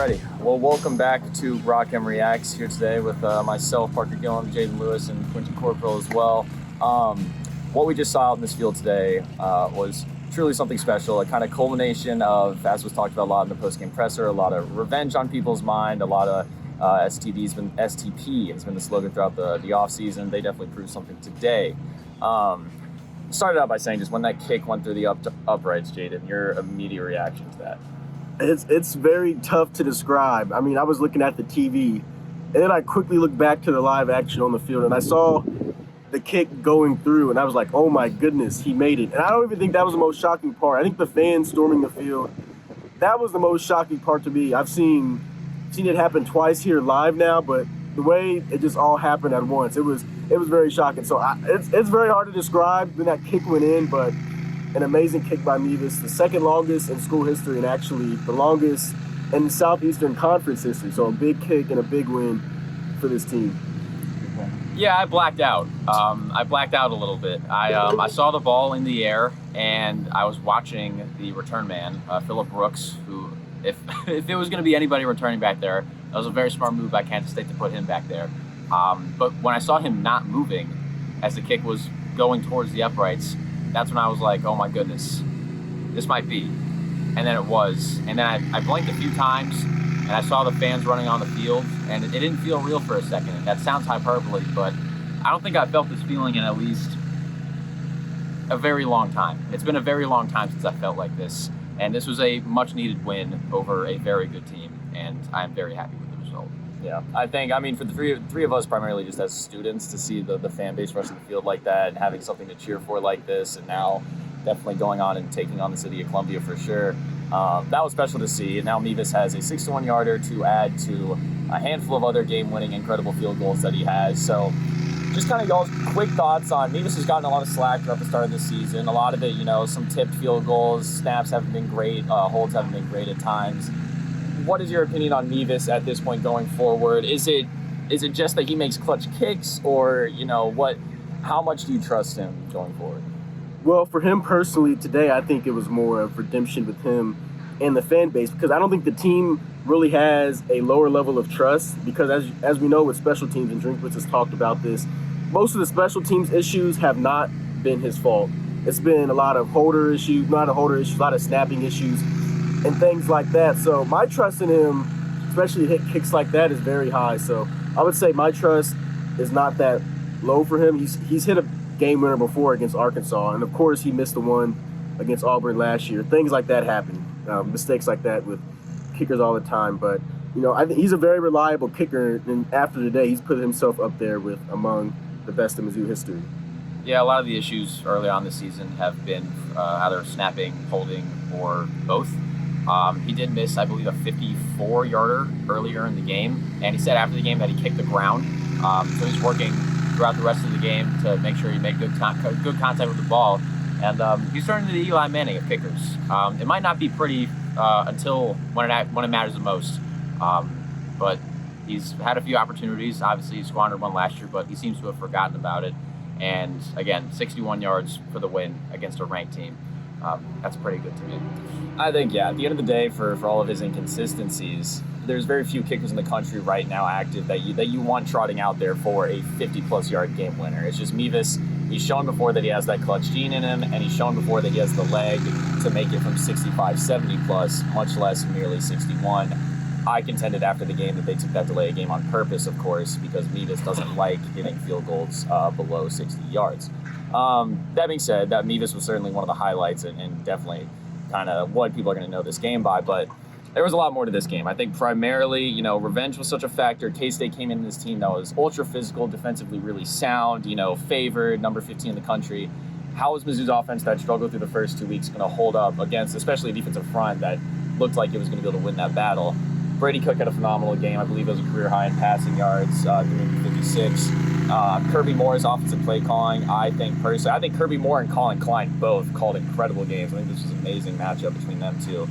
Alrighty, well, welcome back to Rock M Reacts here today with myself, Parker Gillam, Jaden Lewis, and Quentin Corpuel as well. What we just saw out in this field today was truly something special, a kind of culmination of, as was talked about a lot in the post-game presser, a lot of revenge on people's mind, a lot of STP has been the slogan throughout the offseason. They definitely proved something today. Started out by saying just when that kick went through the uprights, Jaden, your immediate reaction to that. It's very tough to describe. I mean, I was looking at the TV, and then I quickly looked back to the live action on the field, and I saw the kick going through, and I was like, oh my goodness, he made it. And I don't even think that was the most shocking part. I think the fans storming the field, that was the most shocking part to me. I've seen it happen twice here live now, but the way it just all happened at once, it was very shocking. So it's very hard to describe when that kick went in, but an amazing kick by Mevis, the second longest in school history and actually the longest in Southeastern Conference history. So a big kick and a big win for this team. Yeah, I blacked out. I blacked out a little bit. I saw the ball in the air, and I was watching the return man, Phillip Brooks, who, if it was going to be anybody returning back there, that was a very smart move by Kansas State to put him back there. But when I saw him not moving as the kick was going towards the uprights, that's when I was like, oh my goodness, this might be. And then it was. And then I blinked a few times, and I saw the fans running on the field, and it didn't feel real for a second. And that sounds hyperbole, but I don't think I felt this feeling in at least a very long time. It's been a very long time since I felt like this. And this was a much-needed win over a very good team, and I'm very happy with the result. Yeah, I mean, for the three of us, primarily just as students, to see the fan base rushing the field like that and having something to cheer for like this, and now definitely going on and taking on the city of Columbia for sure. That was special to see. And now Mevis has a 61-yarder to add to a handful of other game-winning incredible field goals that he has. So just kind of y'all's quick thoughts on Mevis has gotten a lot of slack throughout the start of the season. A lot of it, some tipped field goals, snaps haven't been great, holds haven't been great at times. What is your opinion on Mevis at this point going forward? Is it just that he makes clutch kicks, or how much do you trust him going forward? Well, for him personally today, I think it was more of redemption with him and the fan base, because I don't think the team really has a lower level of trust, because as we know with special teams, and Drinkwitz has talked about this, most of the special teams issues have not been his fault. It's been a lot of a lot of snapping issues and things like that. So my trust in him, especially to hit kicks like that, is very high. So I would say my trust is not that low for him. He's hit a game winner before against Arkansas, and of course he missed the one against Auburn last year. Things like that happen, mistakes like that with kickers all the time. But I think he's a very reliable kicker, and after today, he's put himself up there with among the best in Mizzou history. Yeah, a lot of the issues early on this season have been either snapping, holding, or both. He did miss, I believe, a 54-yarder earlier in the game, and he said after the game that he kicked the ground. So he's working throughout the rest of the game to make sure he made good contact with the ball. And he's turning to the Eli Manning of kickers. It might not be pretty until when it matters the most. But he's had a few opportunities. Obviously, he squandered one last year, but he seems to have forgotten about it. And again, 61 yards for the win against a ranked team. That's pretty good to me. I think, yeah, at the end of the day, for all of his inconsistencies, there's very few kickers in the country right now active that you want trotting out there for a 50-plus yard game winner. It's just Mevis. He's shown before that he has that clutch gene in him, and he's shown before that he has the leg to make it from 65, 70-plus, much less merely 61. I contended after the game that they took that delay of game on purpose, of course, because Mevis doesn't like hitting field goals below 60 yards. That being said, that Mevis was certainly one of the highlights and definitely kind of what people are going to know this game by, but there was a lot more to this game. I think primarily, revenge was such a factor. K-State came in this team that was ultra physical, defensively really sound, favored, number 15 in the country. How is Mizzou's offense that struggled through the first 2 weeks going to hold up against, especially a defensive front that looked like it was going to be able to win that battle? Brady Cook had a phenomenal game. I believe it was a career high in passing yards, 356. Kirby Moore's offensive play calling, I think Kirby Moore and Colin Klein both called incredible games. I think this was an amazing matchup between them two.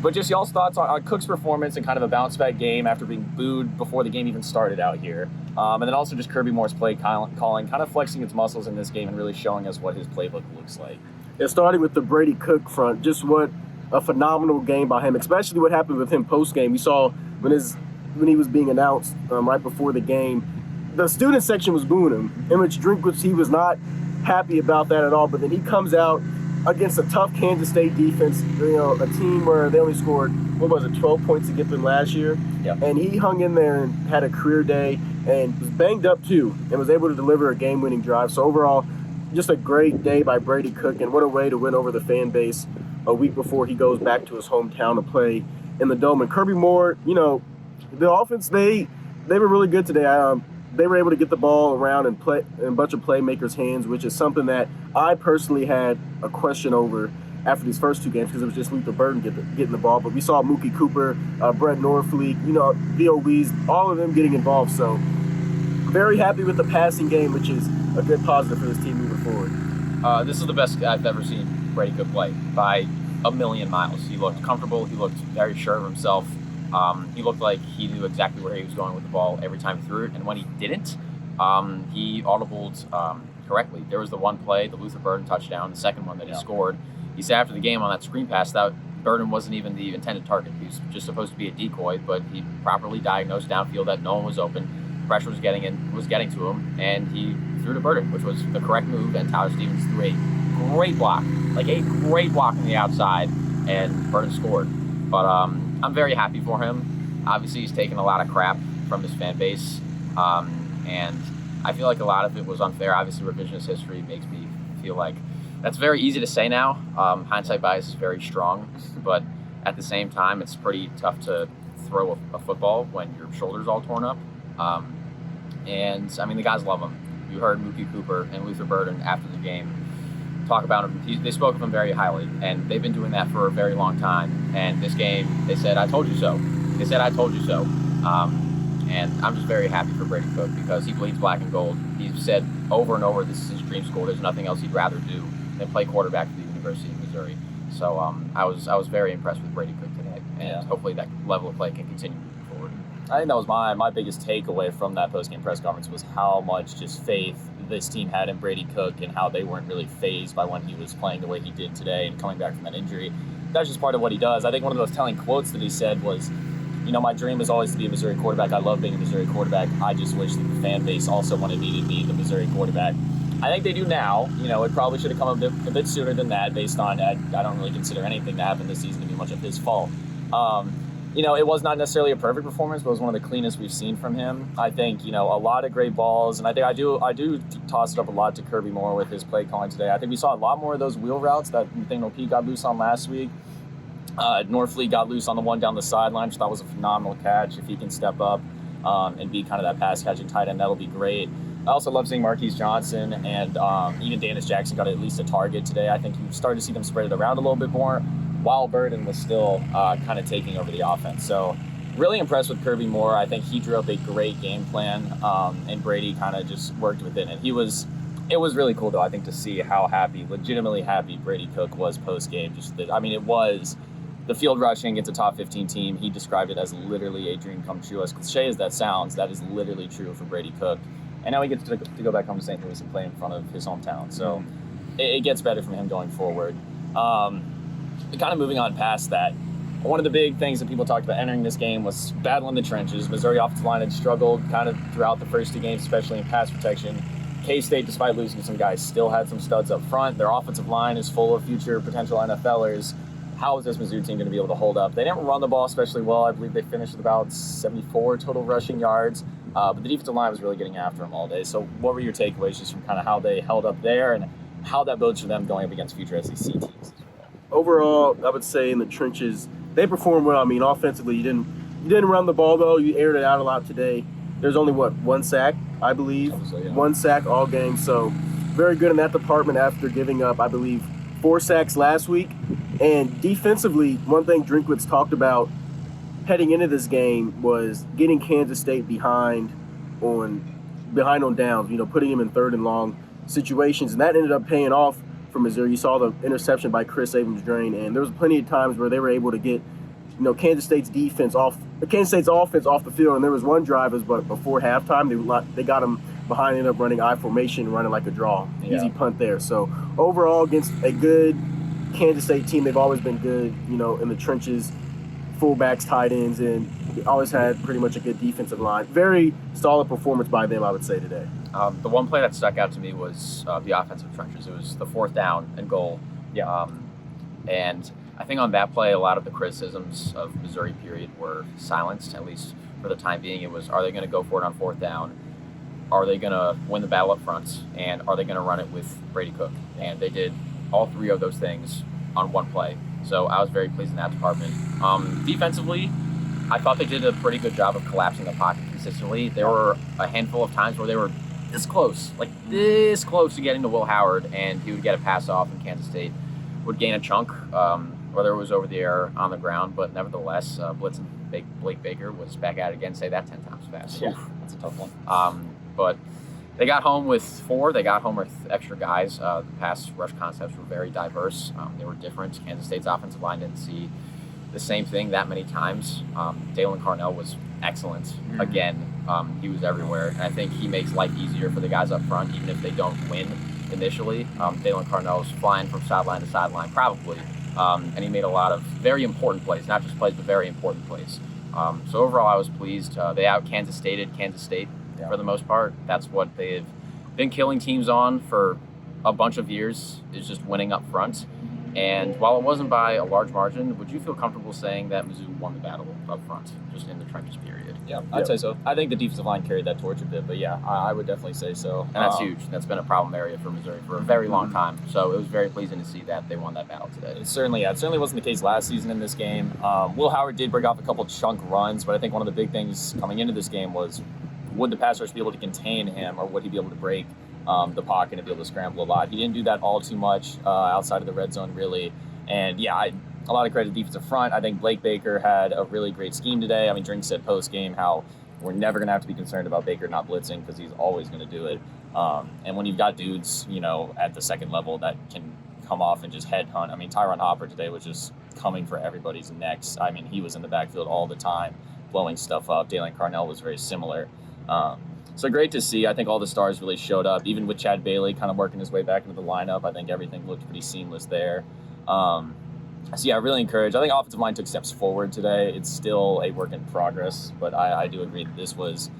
But just y'all's thoughts on Cook's performance and kind of a bounce-back game after being booed before the game even started out here. And then also just Kirby Moore's play calling, kind of flexing its muscles in this game and really showing us what his playbook looks like. Yeah, starting with the Brady Cook front, just what a phenomenal game by him, especially what happened with him post-game. We saw when he was being announced right before the game, the student section was booing him, in which Drinkwitz, he was not happy about that at all. But then he comes out against a tough Kansas State defense, a team where they only scored, 12 points to get them last year. Yeah. And he hung in there and had a career day and was banged up too and was able to deliver a game-winning drive. So overall, just a great day by Brady Cook, and what a way to win over the fan base a week before he goes back to his hometown to play in the Dome. And Kirby Moore, the offense, they were really good today. They were able to get the ball around and play in a bunch of playmakers' hands, which is something that I personally had a question over after these first two games because it was just Luther Burden getting the ball. But we saw Mookie Cooper, Brett Norfleet, Theo Wees, all of them getting involved. So very happy with the passing game, which is a good positive for this team moving forward. This is the best I've ever seen Brady Cook play by a million miles. He looked comfortable. He looked very sure of himself. He looked like he knew exactly where he was going with the ball every time he threw it. And when he didn't, he audibled correctly. There was the one play, the Luther Burden touchdown, the second one that he scored. He said after the game on that screen pass that Burden wasn't even the intended target. He was just supposed to be a decoy, but he properly diagnosed downfield that no one was open. Pressure was getting to him, and he threw to Burden, which was the correct move. And Tyler Stevens threw a great block on the outside, and Burden scored. But I'm very happy for him. Obviously, he's taken a lot of crap from his fan base, and I feel like a lot of it was unfair. Obviously, revisionist history makes me feel like that's very easy to say now. Hindsight bias is very strong, but at the same time, it's pretty tough to throw a football when your shoulder's all torn up. And I mean, the guys love him. You heard Mookie Cooper and Luther Burden after the game talk about him. They spoke of him very highly, and they've been doing that for a very long time. And this game, they said, "I told you so." They said, "I told you so." And I'm just very happy for Brady Cook because he bleeds black and gold. He's said over and over, this is his dream school. There's nothing else he'd rather do than play quarterback for the University of Missouri. So I was very impressed with Brady Cook today, and hopefully that level of play can continue moving forward. I think that was my biggest takeaway from that post-game press conference was how much just faith this team had in Brady Cook and how they weren't really fazed by when he was playing the way he did today and coming back from that injury. That's just part of what he does. I think one of those telling quotes that he said was, my dream is always to be a Missouri quarterback. I love being a Missouri quarterback. I just wish that the fan base also wanted me to be the Missouri quarterback. I think they do now. It probably should have come a bit sooner than that based on, I don't really consider anything that happened this season to be much of his fault. It was not necessarily a perfect performance, but it was one of the cleanest we've seen from him. I think, a lot of great balls, and I think I do toss it up a lot to Kirby Moore with his play calling today. I think we saw a lot more of those wheel routes that Nathaniel P got loose on last week. Norfleet got loose on the one down the sideline, which I thought was a phenomenal catch. If he can step up and be kind of that pass-catching tight end, that'll be great. I also love seeing Marquise Johnson and even Dennis Jackson got at least a target today. I think you started to see them spread it around a little bit more, while Burden was still kind of taking over the offense. So really impressed with Kirby Moore. I think he drew up a great game plan, and Brady kind of just worked within it. It was really cool, though, I think, to see how legitimately happy Brady Cook was post-game. It was the field rushing against a top 15 team. He described it as literally a dream come true. As cliche as that sounds, that is literally true for Brady Cook. And now he gets to go back home to St. Louis and play in front of his hometown. So it gets better from him going forward. Kind of moving on past that, one of the big things that people talked about entering this game was battling the trenches. Missouri offensive line had struggled kind of throughout the first two games, especially in pass protection. K-State, despite losing some guys, still had some studs up front. Their offensive line is full of future potential NFLers. How is this Mizzou team going to be able to hold up? They didn't run the ball especially well. I believe they finished with about 74 total rushing yards. But the defensive line was really getting after them all day. So what were your takeaways just from kind of how they held up there and how that bodes for them going up against future SEC teams? Overall, I would say in the trenches, they performed well. Offensively, you didn't run the ball, though. You aired it out a lot today. There's only, one sack, I believe? So, yeah. One sack all game. So very good in that department after giving up, I believe, 4 sacks last week. And defensively, one thing Drinkwitz talked about heading into this game was getting Kansas State behind on downs, putting them in third and long situations. And that ended up paying off for Missouri. You saw the interception by Chris Abrams-Drain, and there was plenty of times where they were able to get, Kansas State's offense off the field. And there was one drive, but before halftime, they got them behind, ended up running I formation, running like a draw. Yeah. Easy punt there. So overall, against a good Kansas State team, they've always been good, in the trenches, fullbacks, tight ends, and they always had pretty much a good defensive line. Very solid performance by them, I would say, today. The one play that stuck out to me was the offensive trenches. It was the 4th down and goal. Yeah. And I think on that play, a lot of the criticisms of Missouri period were silenced, at least for the time being. It was, are they going to go for it on 4th down? Are they going to win the battle up front? And are they going to run it with Brady Cook? And they did all 3 of those things on one play. So I was very pleased in that department. Defensively, I thought they did a pretty good job of collapsing the pocket consistently. There were a handful of times where they were this close to getting to Will Howard, and he would get a pass off, and Kansas State would gain a chunk, whether it was over the air or on the ground. But nevertheless, blitzing Blake Baker was back at it again. Say that 10 times fast. Yeah, that's a tough one. But they got home with 4. They got home with extra guys. The pass rush concepts were very diverse. They were different. Kansas State's offensive line didn't see the same thing that many times. Dalen Carnell was excellent again. He was everywhere, and I think he makes life easier for the guys up front, even if they don't win initially. Dalen Carnell's flying from sideline to sideline, probably, and he made a lot of very important plays, not just plays, but very important plays. So overall, I was pleased. They out-Kansas Stated Kansas State for the most part. That's what they've been killing teams on for a bunch of years, is just winning up front. And while it wasn't by a large margin, would you feel comfortable saying that Mizzou won the battle up front, just in the trenches period? Yeah, I'd say so. I think the defensive line carried that torch a bit, but yeah, I would definitely say so. And that's huge. That's been a problem area for Missouri for a very long time. So it was very pleasing to see that they won that battle today. It certainly wasn't the case last season in this game. Will Howard did break off a couple chunk runs, but I think one of the big things coming into this game was, would the pass rush be able to contain him, or would he be able to break the pocket and be able to scramble a lot? He didn't do that all too much outside of the red zone, really. And yeah, a lot of credit to defensive front. I think Blake Baker had a really great scheme today. I mean, Drink said post-game how we're never going to have to be concerned about Baker not blitzing, because he's always going to do it. And when you've got dudes, at the second level that can come off and just headhunt. I mean, Tyron Hopper today was just coming for everybody's necks. I mean, he was in the backfield all the time, blowing stuff up. Dalen Carnell was very similar. So great to see. I think all the stars really showed up, even with Chad Bailey kind of working his way back into the lineup. I think everything looked pretty seamless there. So yeah, really encouraged. I think offensive line took steps forward today. It's still a work in progress, but I do agree that this was,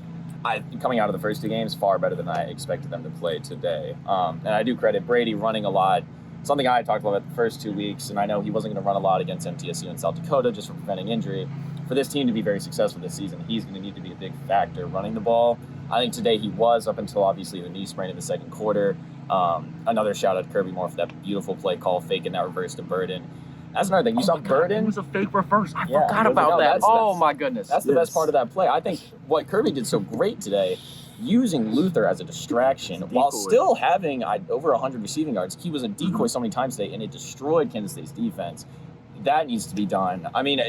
coming out of the first 2 games, far better than I expected them to play today. And I do credit Brady running a lot. Something I talked about the first 2 weeks, and I know he wasn't going to run a lot against MTSU and South Dakota just for preventing injury. For this team to be very successful this season, he's going to need to be a big factor running the ball. I think today he was, up until obviously the knee sprain in the second quarter. Another shout out to Kirby Moore for that beautiful play call, faking that reverse to Burden. That's another thing. You saw Burden. It was a fake reverse. I forgot about that. My goodness. That's the best part of that play. I think what Kirby did so great today, using Luther as a distraction while still having over 100 receiving yards. He was a decoy so many times today, and it destroyed Kansas State's defense. That needs to be done. I mean,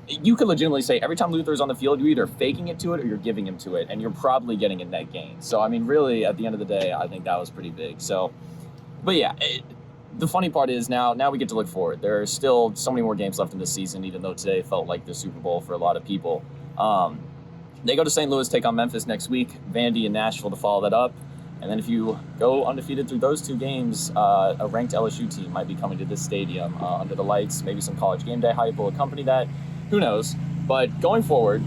you could legitimately say every time Luther's on the field, you're either faking it to it or you're giving him to it, and you're probably getting a net gain. So, I mean, really, at the end of the day, I think that was pretty big. So, but yeah, the funny part is now we get to look forward. There are still so many more games left in this season, even though today felt like the Super Bowl for a lot of people. They go to St. Louis, take on Memphis next week, Vandy and Nashville to follow that up. And then if you go undefeated through those 2 games, a ranked LSU team might be coming to this stadium under the lights. Maybe some college game day hype will accompany that. Who knows? But going forward,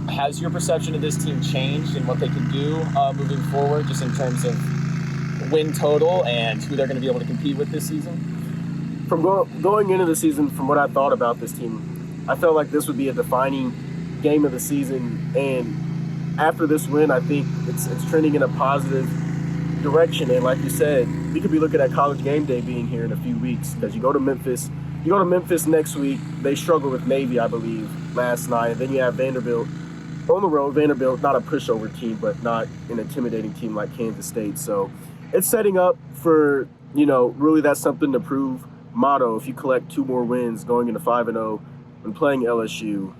has your perception of this team changed and what they can do moving forward, just in terms of win total and who they're going to be able to compete with this season? From going into the season, from what I thought about this team, I felt like this would be a defining game of the season. And after this win, I think it's trending in a positive direction. And like you said, we could be looking at college game day being here in a few weeks, because you go to Memphis next week. They struggled with Navy, I believe, last night. And then you have Vanderbilt on the road. Vanderbilt, not a pushover team, but not an intimidating team like Kansas State. So it's setting up for, really that's something to prove motto. If you collect 2 more wins going into 5-0 and playing LSU,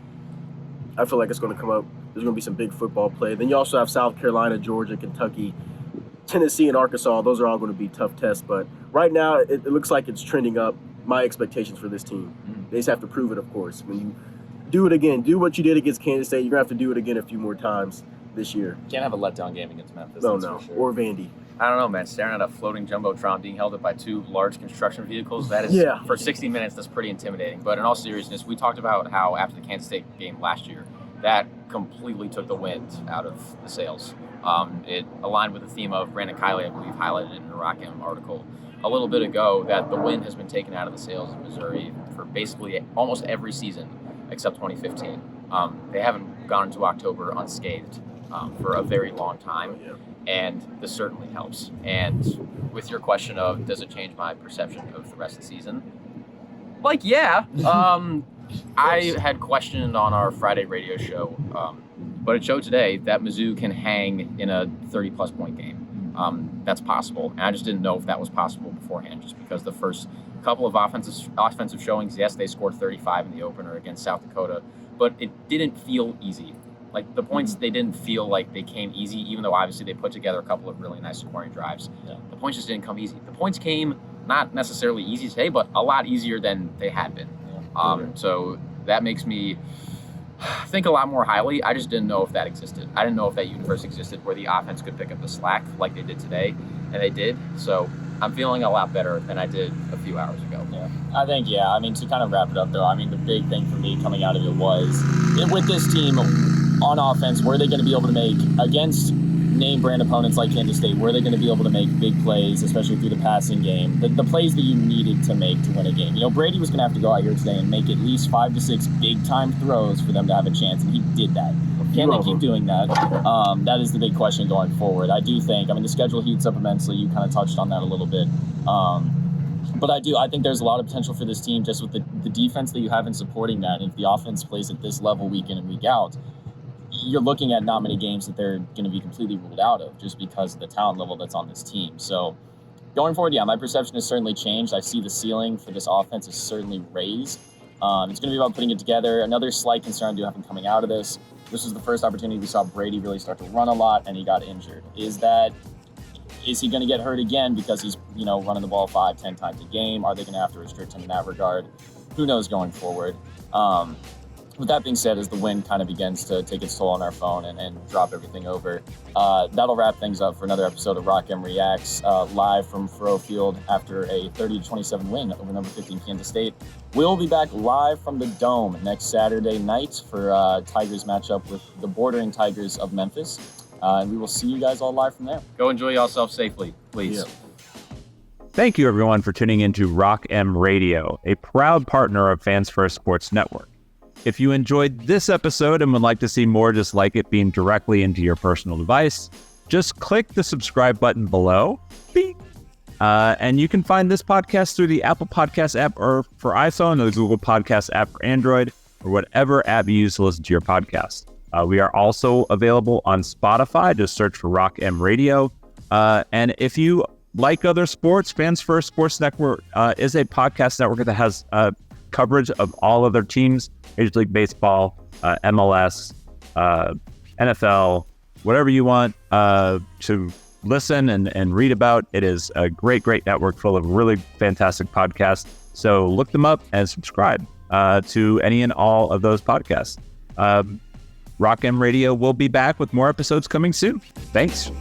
I feel like it's going to come up. There's going to be some big football play. Then you also have South Carolina, Georgia, Kentucky, Tennessee, and Arkansas. Those are all going to be tough tests. But right now, it looks like it's trending up. My expectations for this team. They just have to prove it, of course. When you do it again, do what you did against Kansas State, you're going to have to do it again a few more times this year. Can't have a letdown game against Memphis. No, for sure. Or Vandy. I don't know, man. Staring at a floating jumbotron being held up by two large construction vehicles, that is, for 60 minutes, that's pretty intimidating. But in all seriousness, we talked about how after the Kansas State game last year, that completely took the wind out of the sails. It aligned with the theme of Brandon Kiley, I believe, highlighted in the Rock M article a little bit ago, that the wind has been taken out of the sails of Missouri for basically almost every season except 2015. They haven't gone into October unscathed for a very long time. And this certainly helps. And with your question of, does it change my perception of the rest of the season? Like, yeah. I had questioned on our Friday radio show, but it showed today that Mizzou can hang in a 30-plus point game. That's possible. And I just didn't know if that was possible beforehand, just because the first couple of offensive showings, yes, they scored 35 in the opener against South Dakota, but it didn't feel easy. Like, the points, they didn't feel like they came easy, even though obviously they put together a couple of really nice scoring drives. Yeah. The points just didn't come easy. The points came not necessarily easy today, but a lot easier than they had been. Yeah. So that makes me think a lot more highly. I just didn't know if that existed. I didn't know if that universe existed where the offense could pick up the slack like they did today, and they did. So I'm feeling a lot better than I did a few hours ago. Yeah, I think, I mean, to kind of wrap it up, though, I mean, the big thing for me coming out of it was, with this team on offense, were they going to be able to make, against name brand opponents like Kansas State, were they going to be able to make big plays, especially through the passing game, the plays that you needed to make to win a game? You know, Brady was going to have to go out here today and make at least 5 to 6 big-time throws for them to have a chance, and he did that. Can they keep doing that? That is the big question going forward. I do think, I mean, the schedule heats up immensely. You kind of touched on that a little bit. But I think there's a lot of potential for this team just with the defense that you have in supporting that. And if the offense plays at this level week in and week out, you're looking at not many games that they're going to be completely ruled out of just because of the talent level that's on this team. So going forward, my perception has certainly changed. I see the ceiling for this offense is certainly raised. It's going to be about putting it together. Another slight concern I do have coming out of this. This was the first opportunity we saw Brady really start to run a lot, and he got injured. Is he going to get hurt again because he's, running the ball 5-10 times a game? Are they going to have to restrict him in that regard? Who knows going forward? With that being said, as the wind kind of begins to take its toll on our phone and drop everything over, that'll wrap things up for another episode of Rock M Reacts, live from Faurot Field after a 30-27 win over number 15 Kansas State. We'll be back live from the Dome next Saturday night for Tigers matchup with the bordering Tigers of Memphis. And we will see you guys all live from there. Go enjoy yourself safely, please. Yeah. Thank you, everyone, for tuning into Rock M Radio, a proud partner of Fans First Sports Network. If you enjoyed this episode and would like to see more just like it being directly into your personal device, just click the subscribe button below. Beep. And you can find this podcast through the Apple Podcast app or for iPhone, or the Google Podcast app for Android, or whatever app you use to listen to your podcast. We are also available on Spotify. Just search for Rock M Radio. And if you like other sports, Fans First Sports Network is a podcast network that has coverage of all other teams, Major League Baseball, MLS, NFL, whatever you want to listen and read about. It is a great network full of really fantastic podcasts. So look them up and subscribe to any and all of those podcasts. Rock M Radio will be back with more episodes coming soon. Thanks.